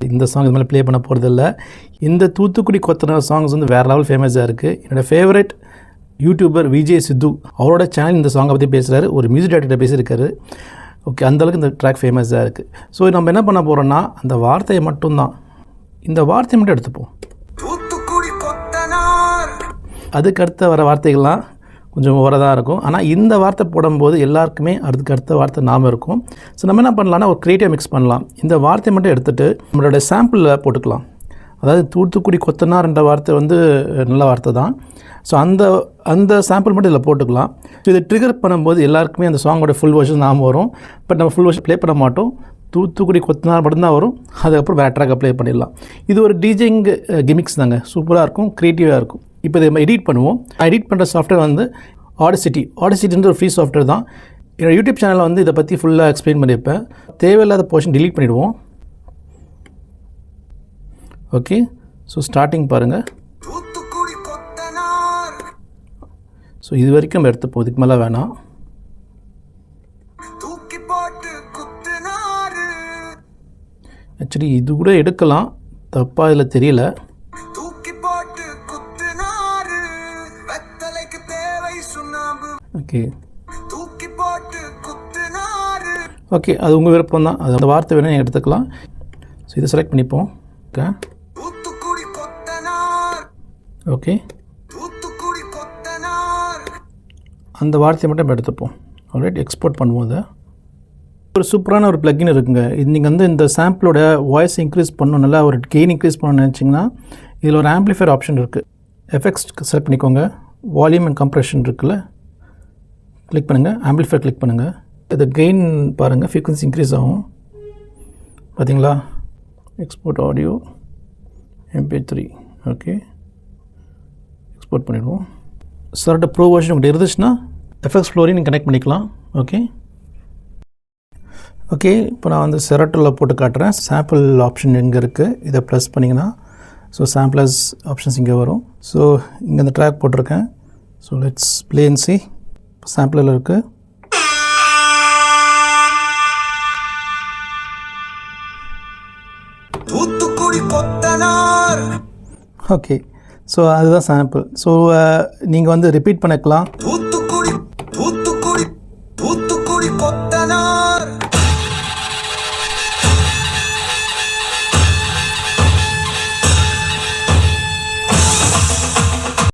இந்த சாங் இது மேலே ப்ளே பண்ண போகிறதில்ல. இந்த தூத்துக்குடி கொத்தனார் சாங்ஸ் வந்து வேறு லெவல் ஃபேமஸாக இருக்குது. என்னோடய ஃபேவரட் யூடியூபர் விஜய் சித்து அவரோட சேனல் இந்த சாங்கை பற்றி பேசுகிறாரு. ஒரு மியூசிக் டைரக்டர் பேசியிருக்காரு. ஓகே, அந்தளவுக்கு இந்த ட்ராக் ஃபேமஸாக இருக்குது. ஸோ நம்ம என்ன பண்ண போகிறோன்னா அந்த வார்த்தையை மட்டும்தான், இந்த வார்த்தையை மட்டும் எடுத்துப்போம். அதுக்கு அடுத்த வர வார்த்தைகள்லாம் கொஞ்சம் ஓவராக இருக்கும். ஆனால் இந்த வார்த்தை போடும்போது எல்லாருக்குமே அதுக்கு அடுத்த வார்த்தை நாம இருக்கும். ஸோ நம்ம என்ன பண்ணலாம்னா ஒரு க்ரியேட்டிவ் மிக்ஸ் பண்ணலாம். இந்த வார்த்தையை மட்டும் எடுத்துகிட்டு நம்மளோட சாம்பிளில் போட்டுக்கலாம். அதாவது தூத்துக்குடி கொத்தனார்ன்ற வார்த்தை வந்து நல்ல வார்த்தை தான். ஸோ அந்த சாம்பிள் மட்டும் இதில் போட்டுக்கலாம். ஸோ இதை ட்ரிகர் பண்ணும்போது எல்லாருக்குமே அந்த சாங்கோட ஃபுல் வெர்ஷன் நாம வரும். பட் நம்ம ஃபுல் வெர்ஷன் ப்ளே பண்ண மாட்டோம். தூத்துக்குடி கொத்தனார் மட்டும்தான் வரும். அதுக்கப்புறம் வேறு ட்ராக் ப்ளே பண்ணிடலாம். இது ஒரு டிஜிங் கிமிக்ஸ் தாங்க. சூப்பராக இருக்கும், க்ரியேட்டிவாக இருக்கும். இப்போ இதை நம்ம எடிட் பண்ணுவோம். எடிட் பண்ணுற சாஃப்ட்வேர் வந்து ஆடிசிட்டின்ற ஒரு ஃப்ரீ சாஃப்ட்வேர் தான். என்னோடய யூடியூப் சேனலில் வந்து இதை பற்றி ஃபுல்லாக எக்ஸ்பிளைன் பண்ணியிருப்பேன். தேவையில்லாத போர்ஷன் டிலீட் பண்ணிவிடுவோம். ஓகே, ஸோ ஸ்டார்டிங் பாருங்கள். ஸோ இது வரைக்கும் நம்ம எடுத்துப்போம், இதுக்கு மேலே வேணாம். ஆக்சுவலி இது கூட எடுக்கலாம், தப்பாக இதில் தெரியல. ஓகே ஓகே, அது உங்கள் விருப்பம் தான். அது அந்த வார்த்தை வேணால் நீங்கள் எடுத்துக்கலாம். ஸோ இதை செலக்ட் பண்ணிப்போம். ஓகே ஓகே, அந்த வார்த்தையை மட்டும் நம்ம எடுத்துப்போம். ஆல்ரைட், எக்ஸ்போர்ட் பண்ணுவோம். அதை ஒரு சூப்பரான ஒரு ப்ளக்கின் இருக்குங்க. இது நீங்கள் வந்து இந்த சாம்பிளோட வாய்ஸ் இன்க்ரீஸ் பண்ணணும், நல்லா ஒரு கெயின் இன்க்ரீஸ் பண்ணணும்னு நினச்சிங்கன்னா இதில் ஒரு ஆம்ப்ளிஃபையர் ஆப்ஷன் இருக்குது. எஃபெக்ட்ஸ் செலக்ட் பண்ணிக்கோங்க. வால்யூம் அண்ட் கம்ப்ரெஷன் இருக்குல்ல, கிளிக் பண்ணுங்கள். ஆம்ப்ளிஃபையர் கிளிக் பண்ணுங்கள். இது கெயின் பாருங்கள், ஃப்ரீக்வன்சி இன்க்ரீஸ் ஆகும். பார்த்தீங்களா? Export audio MP3. Okay, export பண்ணிவிடுவோம். சர்ட்ட ப்ரோ வெர்ஷன் உங்கள்கிட்ட இருந்துச்சுன்னா எஃப்எக்ஸ் ஃப்ளோரையும் நீங்கள் கனெக்ட் பண்ணிக்கலாம். ஓகே ஓகே, இப்போ நான் வந்து செரட்டில் போட்டு காட்டுறேன். சாம்பிள் ஆப்ஷன் எங்கே இருக்குது, இதை ப்ரெஸ் பண்ணிங்கன்னா ஸோ சாம்பிளர்ஸ் ஆப்ஷன்ஸ் இங்கே வரும். ஸோ இங்கே இந்த ட்ராக் போட்டிருக்கேன். So let's play and see. சாம்பிளில் இருக்குது. ஓகே, ஸோ அதுதான் சாம்பிள். ஸோ நீங்கள் வந்து ரிப்பீட் பண்ணிக்கலாம்.